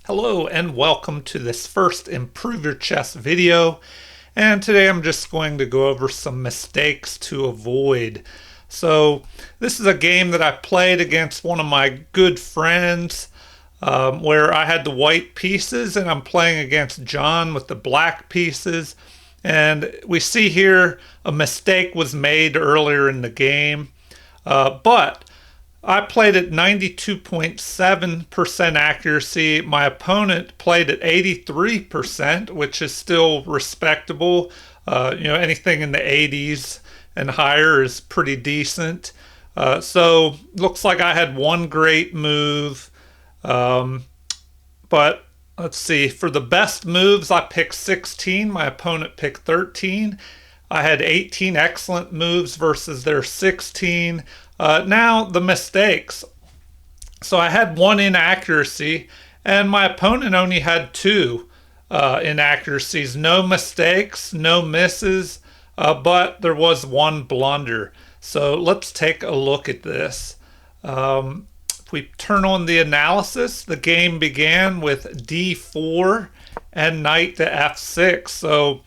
Hello and welcome to this first Improve Your Chess video. And today I'm just going to go over some mistakes to avoid. So this is a game that I played against one of my good friends where I had the white pieces and I'm playing against John with the black pieces. And we see here a mistake was made earlier in the game. But I played at 92.7% accuracy. My opponent played at 83%, which is still respectable. Anything in the 80s and higher is pretty decent. So looks like I had one great move. But let's see. For the best moves, I picked 16. My opponent picked 13. I had 18 excellent moves versus their 16. Now the mistakes. So I had one inaccuracy, and my opponent only had two inaccuracies. No mistakes, no misses, but there was one blunder. So let's take a look at this. If we turn on the analysis, the game began with d4 and knight to f6. So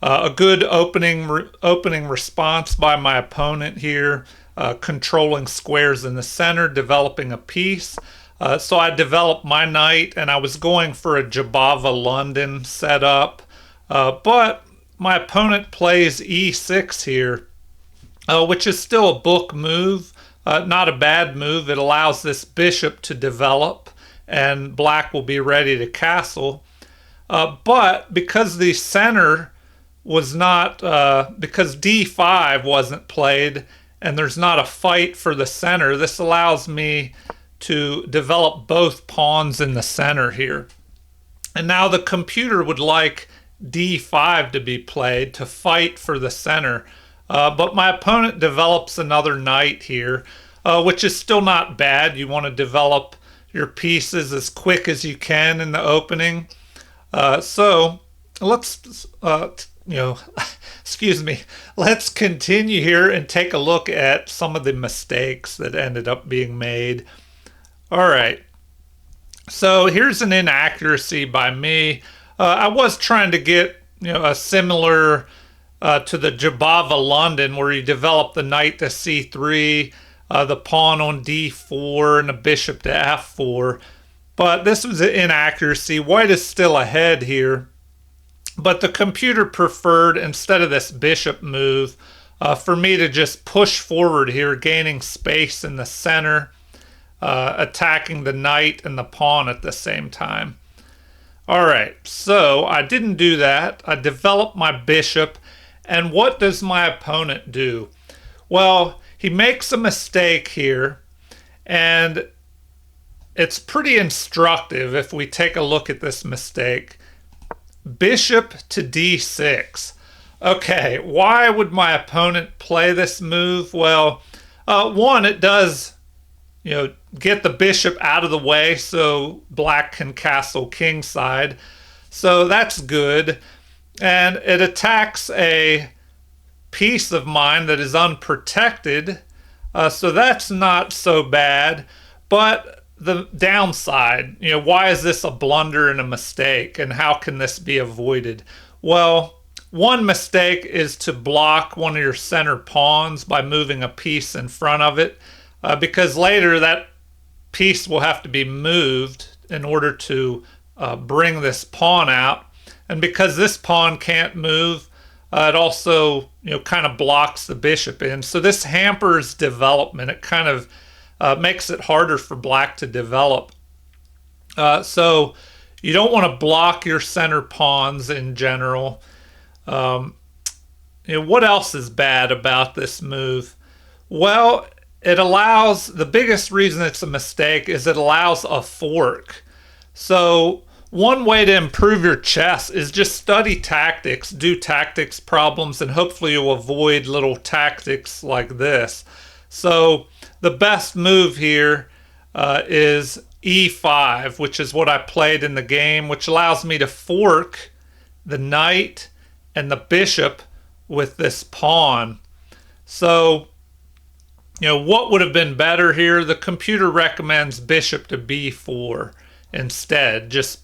a good opening response by my opponent here, controlling squares in the center, developing a piece. So I developed my knight, and I was going for a Jabava London setup, but my opponent plays e6 here, which is still a book move, not a bad move. It allows this bishop to develop, and black will be ready to castle. But because the center was not, because d5 wasn't played and there's not a fight for the center, this allows me to develop both pawns in the center here. And now the computer would like d5 to be played to fight for the center. But my opponent develops another knight here, which is still not bad. You want to develop your pieces as quick as you can in the opening. So let's, excuse me, let's continue here and take a look at some of the mistakes that ended up being made. All right. So here's an inaccuracy by me. I was trying to get, a similar to the Jabava London where you develop the knight to c3, the pawn on d4, and the bishop to f4. But this was an inaccuracy. White is still ahead here. But the computer preferred, instead of this bishop move, for me to just push forward here, gaining space in the center, attacking the knight and the pawn at the same time. All right, so I didn't do that. I developed my bishop. And what does my opponent do? Well, he makes a mistake here, and it's pretty instructive if we take a look at this mistake. Bishop to d6. Okay, why would my opponent play this move? Well, one, it does, get the bishop out of the way so black can castle kingside. So that's good. And it attacks a piece of mine that is unprotected. So that's not so bad. But the downside, why is this a blunder and a mistake, and how can this be avoided? Well, one mistake is to block one of your center pawns by moving a piece in front of it, because later that piece will have to be moved in order to bring this pawn out. And because this pawn can't move, it also, kind of blocks the bishop in. So this hampers development. It kind of makes it harder for black to develop. So you don't want to block your center pawns in general. What else is bad about this move? Well, the biggest reason it's a mistake is it allows a fork. So one way to improve your chess is just study tactics, do tactics problems, and hopefully you'll avoid little tactics like this. So the best move here is e5, which is what I played in the game, which allows me to fork the knight and the bishop with this pawn. So, what would have been better here? The computer recommends bishop to b4 instead. Just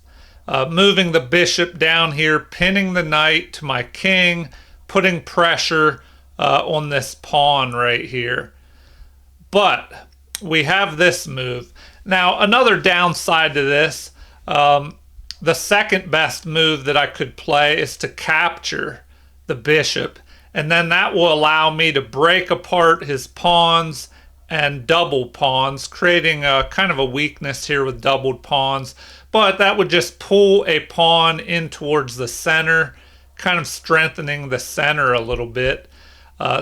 moving the bishop down here, pinning the knight to my king, putting pressure on this pawn right here. But we have this move. Now, another downside to this, the second best move that I could play is to capture the bishop, and then that will allow me to break apart his pawns and double pawns, creating a kind of a weakness here with doubled pawns. But that would just pull a pawn in towards the center, kind of strengthening the center a little bit.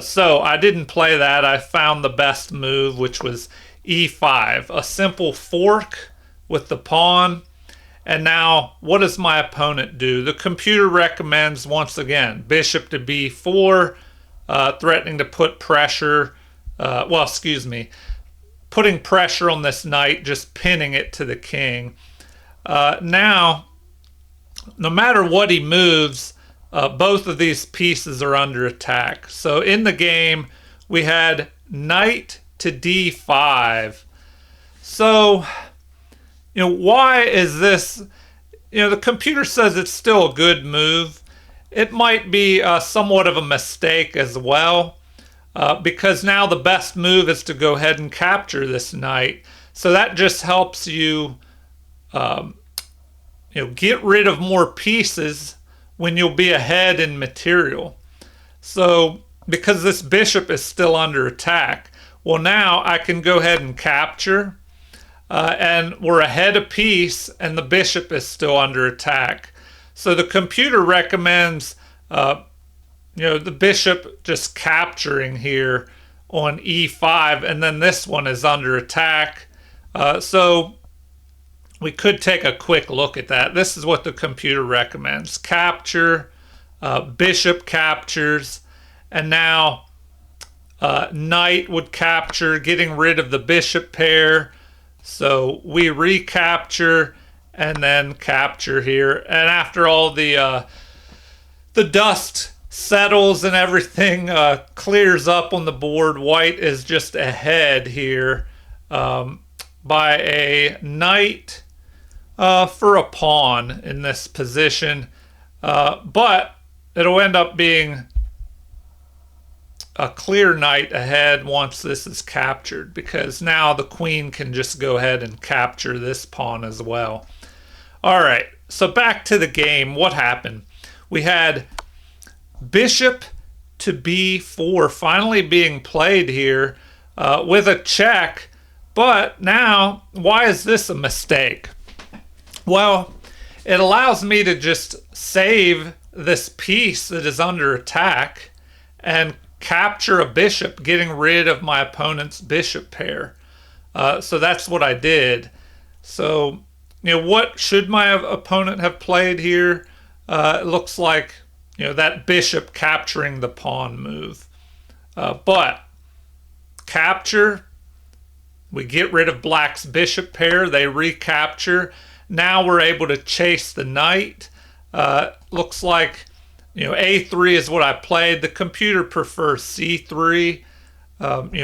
So I didn't play that. I found the best move, which was e5, a simple fork with the pawn. And now, what does my opponent do? The computer recommends, once again, bishop to b4, threatening to put pressure, putting pressure on this knight, just pinning it to the king. Now, no matter what he moves, both of these pieces are under attack. So in the game, we had knight to d5. So, why is this? The computer says it's still a good move. It might be somewhat of a mistake as well, because now the best move is to go ahead and capture this knight. So that just helps you, get rid of more pieces when you'll be ahead in material. So because this bishop is still under attack, well, now I can go ahead and capture. And we're ahead a piece, and the bishop is still under attack. So the computer recommends, the bishop just capturing here on e5, and then this one is under attack. So we could take a quick look at that. This is what the computer recommends. Capture, bishop captures, and now knight would capture, getting rid of the bishop pair. So we recapture and then capture here. And after all the dust settles and everything clears up on the board, white is just ahead here by a knight for a pawn in this position. But it'll end up being a clear knight ahead once this is captured, because now the queen can just go ahead and capture this pawn as well. All right, so back to the game. What happened? We had bishop to b4 finally being played here with a check. But now, why is this a mistake? Well, it allows me to just save this piece that is under attack and capture a bishop, getting rid of my opponent's bishop pair. So that's what I did. So, what should my opponent have played here? It looks like, that bishop capturing the pawn move. But capture, we get rid of black's bishop pair, they recapture. Now we're able to chase the knight. Looks like, a3 is what I played. The computer prefers c3,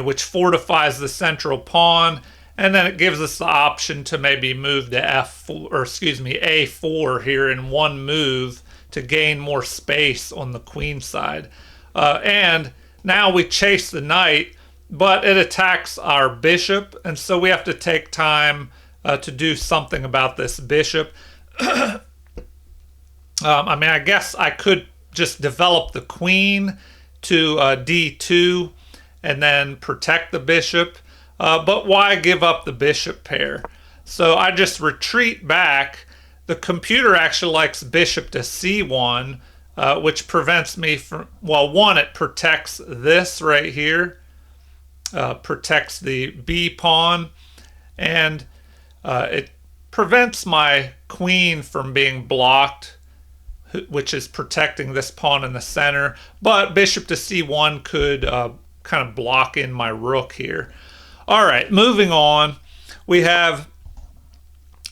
which fortifies the central pawn, and then it gives us the option to maybe move to a4 here in one move to gain more space on the queen side. And now we chase the knight, but it attacks our bishop, and so we have to take time to do something about this bishop. I guess I could just develop the queen to d2 and then protect the bishop. But why give up the bishop pair? So I just retreat back. The computer actually likes bishop to c1, which prevents me from, one, it protects this right here, protects the b pawn, and it prevents my queen from being blocked, which is protecting this pawn in the center. But bishop to c1 could kind of block in my rook here. All right, moving on, we have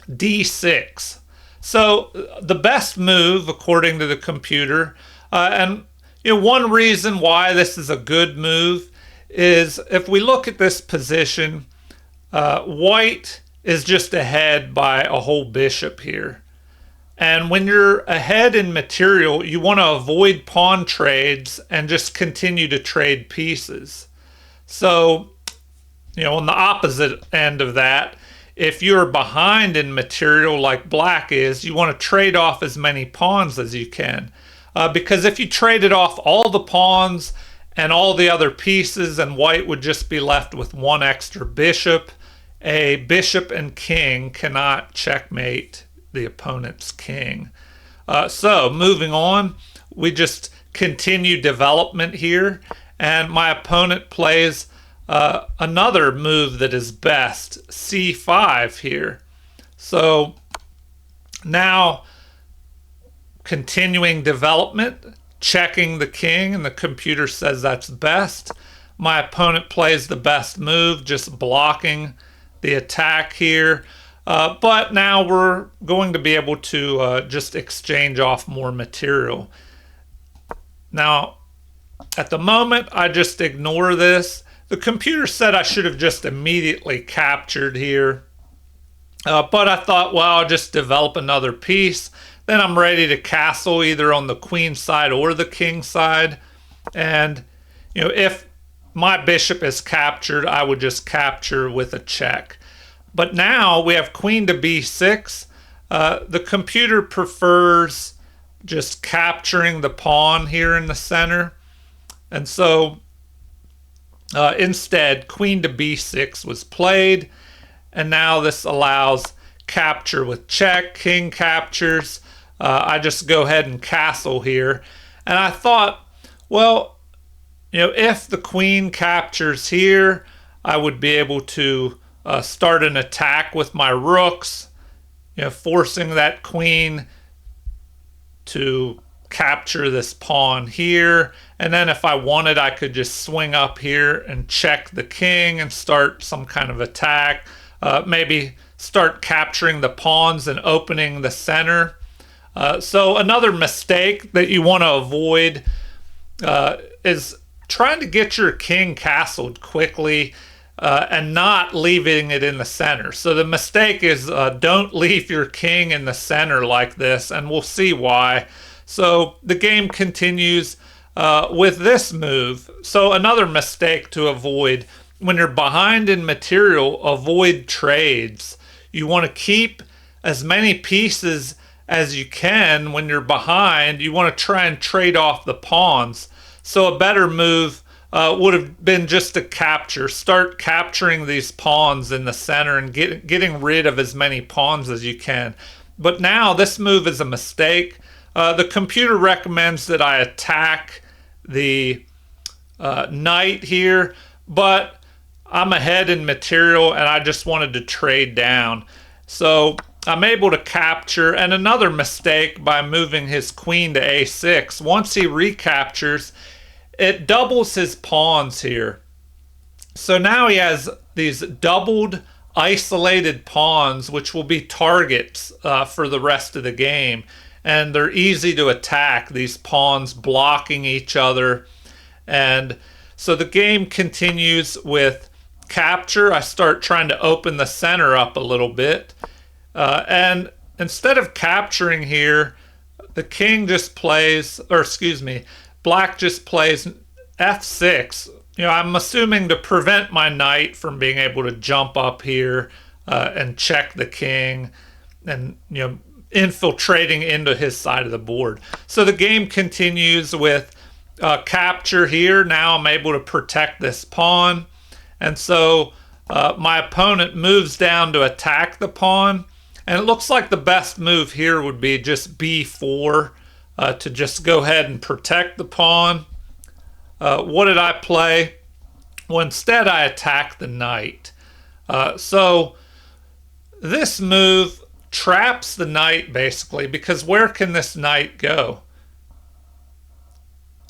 d6. So the best move, according to the computer, and one reason why this is a good move is if we look at this position, white is just ahead by a whole bishop here. And when you're ahead in material, you want to avoid pawn trades and just continue to trade pieces. So, on the opposite end of that, if you're behind in material like black is, you want to trade off as many pawns as you can. Because if you traded off all the pawns and all the other pieces, and white would just be left with one extra bishop, a bishop and king cannot checkmate the opponent's king. So moving on, we just continue development here, and my opponent plays another move that is best, c5 here. So now continuing development, checking the king, and the computer says that's best. My opponent plays the best move, just blocking the attack here. But now we're going to be able to just exchange off more material. Now, at the moment, I just ignore this. The computer said I should have just immediately captured here. But I thought, well, I'll just develop another piece. Then I'm ready to castle either on the queen side or the king side. And, if my bishop is captured, I would just capture with a check. But now we have queen to b6. The computer prefers just capturing the pawn here in the center. And so instead, queen to b6 was played. And now this allows capture with check, king captures. I just go ahead and castle here. And I thought, well, if the queen captures here, I would be able to start an attack with my rooks, forcing that queen to capture this pawn here. And then if I wanted, I could just swing up here and check the king and start some kind of attack. Maybe start capturing the pawns and opening the center. So another mistake that you want to avoid is trying to get your king castled quickly and not leaving it in the center. So the mistake is don't leave your king in the center like this, and we'll see why. So the game continues with this move. So another mistake to avoid when you're behind in material, avoid trades. You want to keep as many pieces as you can. When you're behind, you want to try and trade off the pawns. So a better move would have been just to capture. Start capturing these pawns in the center and getting rid of as many pawns as you can. But now this move is a mistake. The computer recommends that I attack the knight here, but I'm ahead in material and I just wanted to trade down. So I'm able to capture, and another mistake by moving his queen to a6. Once he recaptures, it doubles his pawns here. So now he has these doubled, isolated pawns, which will be targets for the rest of the game. And they're easy to attack, these pawns blocking each other. And so the game continues with capture. I start trying to open the center up a little bit. And instead of capturing here, the king just plays, or excuse me, black just plays f6. I'm assuming to prevent my knight from being able to jump up here and check the king and, infiltrating into his side of the board. So the game continues with capture here. Now I'm able to protect this pawn. And so my opponent moves down to attack the pawn. And it looks like the best move here would be just b4 to just go ahead and protect the pawn. What did I play? Well, instead I attacked the knight. So this move traps the knight basically, because where can this knight go?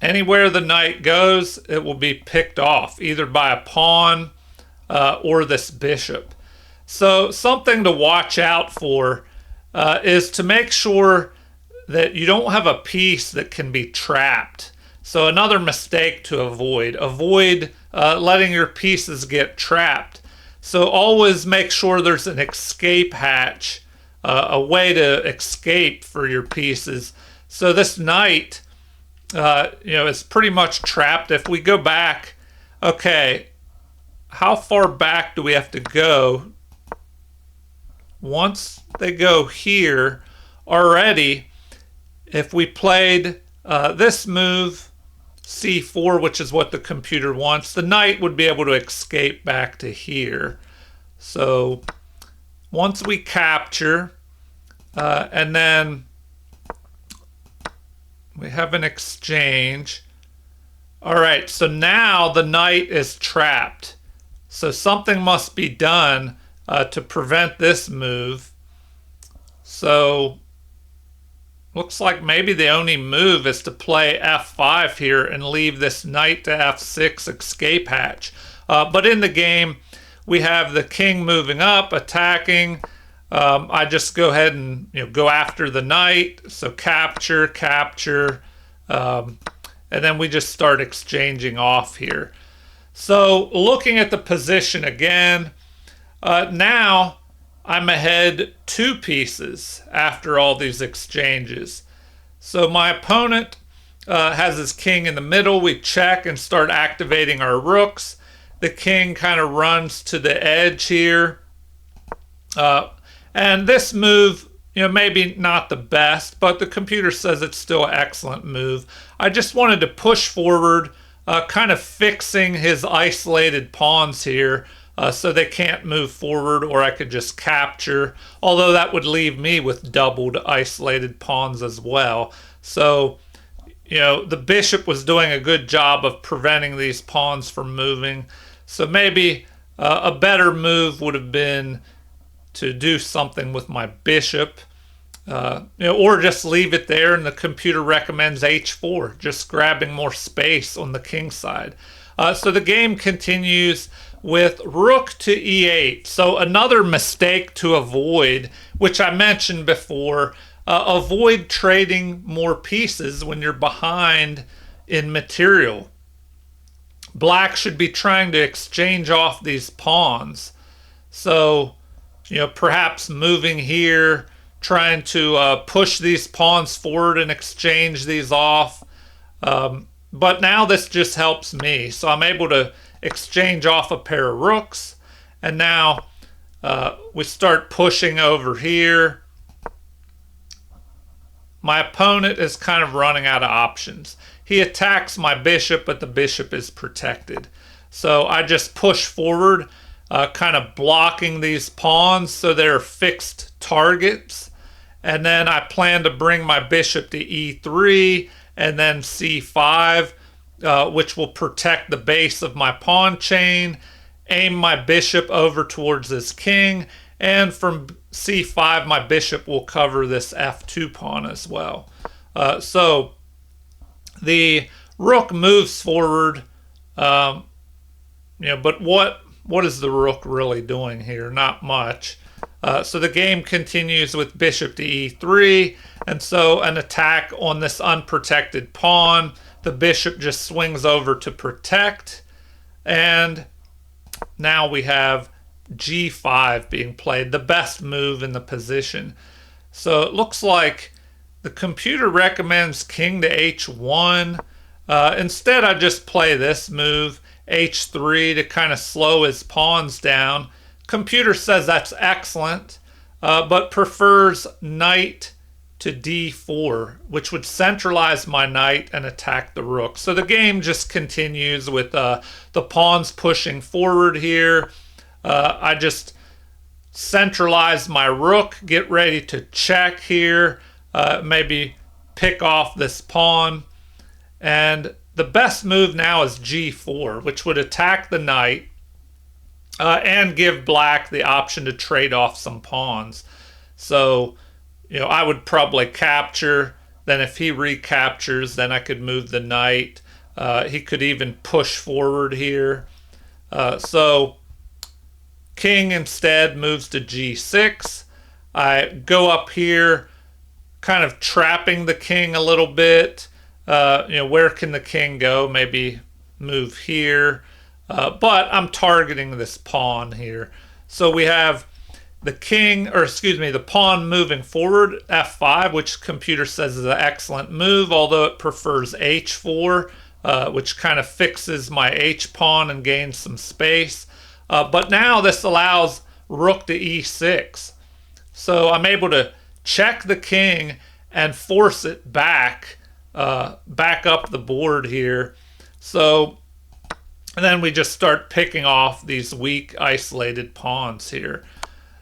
Anywhere the knight goes, it will be picked off either by a pawn or this bishop. So something to watch out for is to make sure that you don't have a piece that can be trapped. So another mistake to avoid letting your pieces get trapped. So always make sure there's an escape hatch, a way to escape for your pieces. So this knight, is pretty much trapped. If we go back, okay, how far back do we have to go? Once they go here already, if we played this move, c4, which is what the computer wants, the knight would be able to escape back to here. So once we capture, and then we have an exchange. All right, so now the knight is trapped. So something must be done to prevent this move. So looks like maybe the only move is to play f5 here and leave this knight to f6 escape hatch. But in the game, we have the king moving up, attacking. I just go ahead and go after the knight. So capture, capture, and then we just start exchanging off here. So looking at the position again, now I'm ahead 2 pieces after all these exchanges. So my opponent has his king in the middle. We check and start activating our rooks. The king kind of runs to the edge here. And this move, maybe not the best, but the computer says it's still an excellent move. I just wanted to push forward, kind of fixing his isolated pawns here. So they can't move forward, or I could just capture, although that would leave me with doubled isolated pawns as well. So, the bishop was doing a good job of preventing these pawns from moving. So maybe a better move would have been to do something with my bishop, or just leave it there, and the computer recommends h4, just grabbing more space on the king side. So the game continues with rook to e8. So another mistake to avoid, which I mentioned before, avoid trading more pieces when you're behind in material. Black should be trying to exchange off these pawns. So, perhaps moving here, trying to push these pawns forward and exchange these off. But now this just helps me. So I'm able to exchange off a pair of rooks. And now we start pushing over here. My opponent is kind of running out of options. He attacks my bishop, but the bishop is protected. So I just push forward, kind of blocking these pawns so they're fixed targets. And then I plan to bring my bishop to e3 and then c5, which will protect the base of my pawn chain, aim my bishop over towards this king, and from c5 my bishop will cover this f2 pawn as well. So the rook moves forward, but what is the rook really doing here? Not much. So the game continues with bishop to e3, and so an attack on this unprotected pawn. The bishop just swings over to protect, and now we have g5 being played, the best move in the position. So it looks like the computer recommends king to h1. Instead, I just play this move, h3, to kind of slow his pawns down. Computer says that's excellent, but prefers knight to d4, which would centralize my knight and attack the rook. So the game just continues with the pawns pushing forward here. I just centralize my rook, get ready to check here, maybe pick off this pawn. And the best move now is g4, which would attack the knight, and give black the option to trade off some pawns. So, I would probably capture. Then if he recaptures, then I could move the knight. He could even push forward here. So king instead moves to g6. I go up here, kind of trapping the king a little bit. Where can the king go? Maybe move here. but I'm targeting this pawn here. So we have the king, or excuse me, the pawn moving forward, f5, which computer says is an excellent move, although it prefers h4, which kind of fixes my h pawn and gains some space. But now this allows rook to e6. So I'm able to check the king and force it back, back up the board here. So and then we just start picking off these weak isolated pawns here.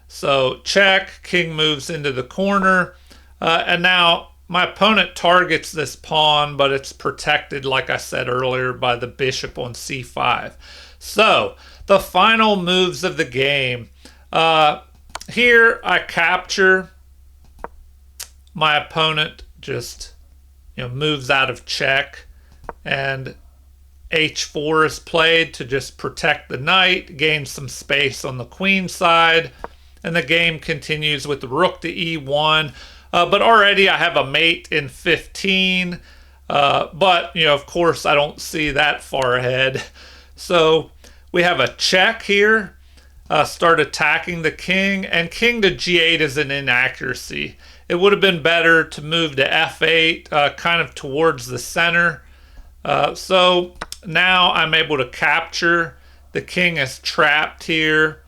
So check, king moves into the corner, and now my opponent targets this pawn, but it's protected, like I said earlier, by the bishop on c5. So the final moves of the game. Here I capture. My opponent just moves out of check, and h4 is played to just protect the knight, gain some space on the queen side, and the game continues with the rook to e1. But already I have a mate in 15, but of course I don't see that far ahead. So we have a check here, start attacking the king, and king to g8 is an inaccuracy. It would have been better to move to f8, kind of towards the center. So now I'm able to capture. The king is trapped here,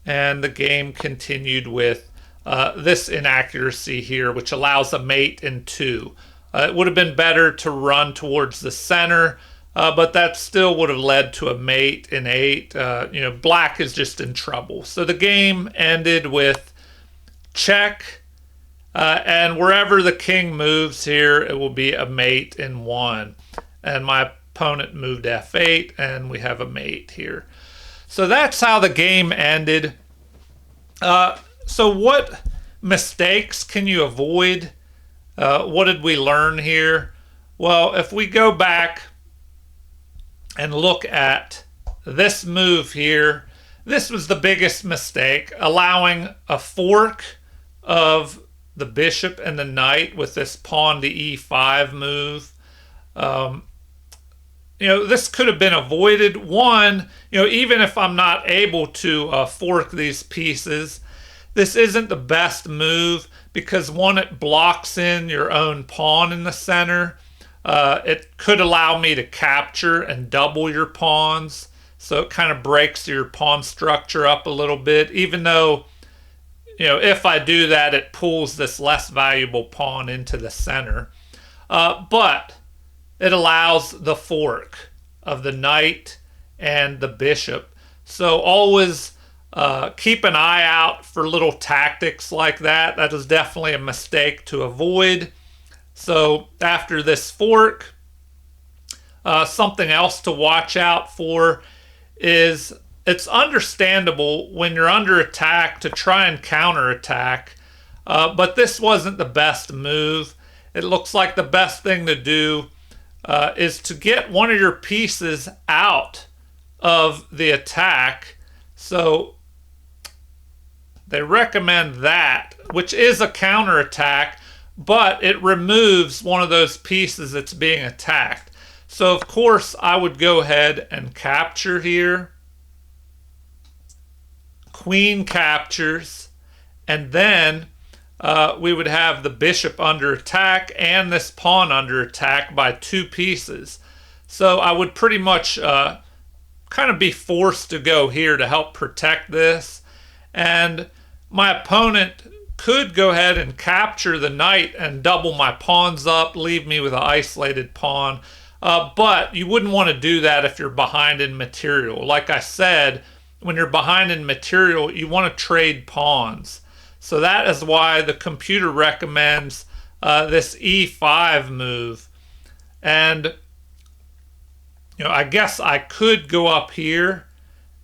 and the game continued with this inaccuracy here, which allows a mate in 2. It would have been better to run towards the center, but that still would have led to a mate in 8. Black is just in trouble. So the game ended with check, and wherever the king moves here, it will be a mate in 1. And my opponent moved f8, and we have a mate here. So that's how the game ended. So what mistakes can you avoid? What did we learn here? Well, if we go back and look at this move here, this was the biggest mistake, allowing a fork of the bishop and the knight with this pawn to e5 move. This could have been avoided. One, even if I'm not able to fork these pieces, this isn't the best move because one, it blocks in your own pawn in the center. It could allow me to capture and double your pawns. So it kind of breaks your pawn structure up a little bit, even though, if I do that, it pulls this less valuable pawn into the center. But it allows the fork of the knight and the bishop. So always keep an eye out for little tactics like that. That is definitely a mistake to avoid. So after this fork, something else to watch out for is it's understandable when you're under attack to try and counterattack, but this wasn't the best move. It looks like the best thing to do is to get one of your pieces out of the attack. So they recommend that, which is a counterattack, but it removes one of those pieces that's being attacked. So of course I would go ahead and capture here. Queen captures, and then we would have the bishop under attack and this pawn under attack by 2 pieces. So I would pretty much kind of be forced to go here to help protect this. And my opponent could go ahead and capture the knight and double my pawns up, leave me with an isolated pawn. But you wouldn't want to do that if you're behind in material. Like I said, when you're behind in material, you want to trade pawns. So that is why the computer recommends this e5 move. And, I guess I could go up here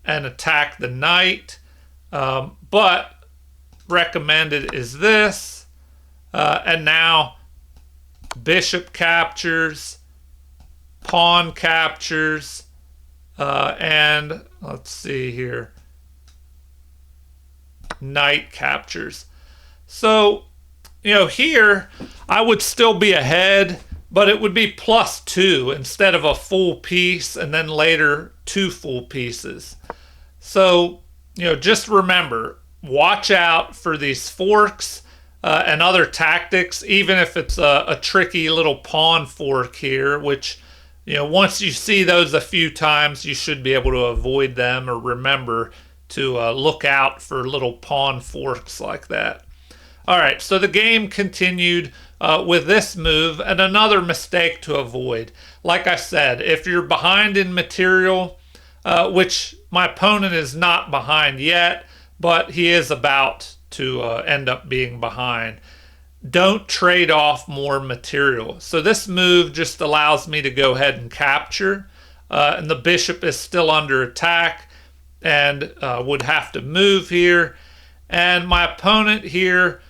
and attack the knight, but recommended is this. And now bishop captures, pawn captures, and let's see here, knight captures. So, here I would still be ahead, but it would be +2 instead of a full piece and then later 2 full pieces. So, just remember, watch out for these forks and other tactics, even if it's a tricky little pawn fork here, which, once you see those a few times, you should be able to avoid them or remember to look out for little pawn forks like that. All right, so the game continued with this move and another mistake to avoid. Like I said, if you're behind in material, which my opponent is not behind yet, but he is about to end up being behind, don't trade off more material. So this move just allows me to go ahead and capture, and the bishop is still under attack and would have to move here. And my opponent here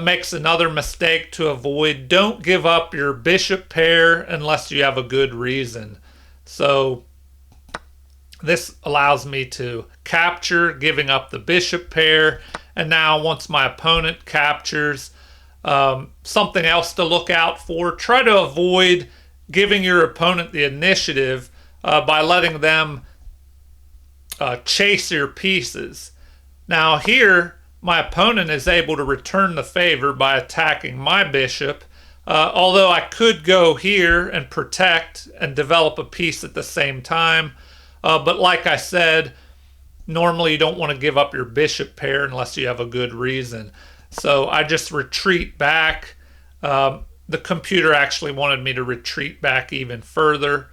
makes another mistake to avoid. Don't give up your bishop pair unless you have a good reason. So this allows me to capture, giving up the bishop pair. And now once my opponent captures, something else to look out for, try to avoid giving your opponent the initiative by letting them chase your pieces. Now here, my opponent is able to return the favor by attacking my bishop, although I could go here and protect and develop a piece at the same time. But like I said, normally you don't want to give up your bishop pair unless you have a good reason. So I just retreat back. The computer actually wanted me to retreat back even further.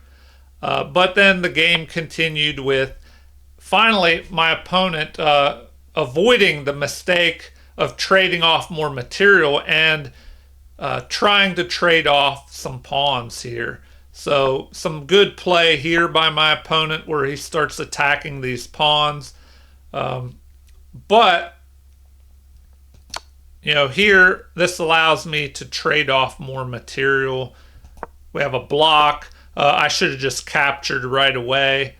But then the game continued with, finally, my opponent avoiding the mistake of trading off more material and trying to trade off some pawns here. So some good play here by my opponent where he starts attacking these pawns. But, here, this allows me to trade off more material. We have a block. I should have just captured right away.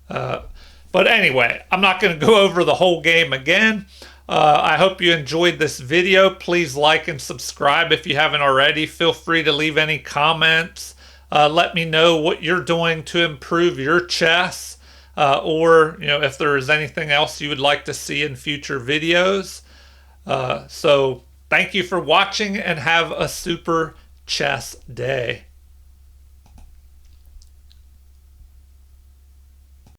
But anyway, I'm not going to go over the whole game again. I hope you enjoyed this video. Please like and subscribe if you haven't already. Feel free to leave any comments. Let me know what you're doing to improve your chess, or if there is anything else you would like to see in future videos. So thank you for watching and have a super chess day.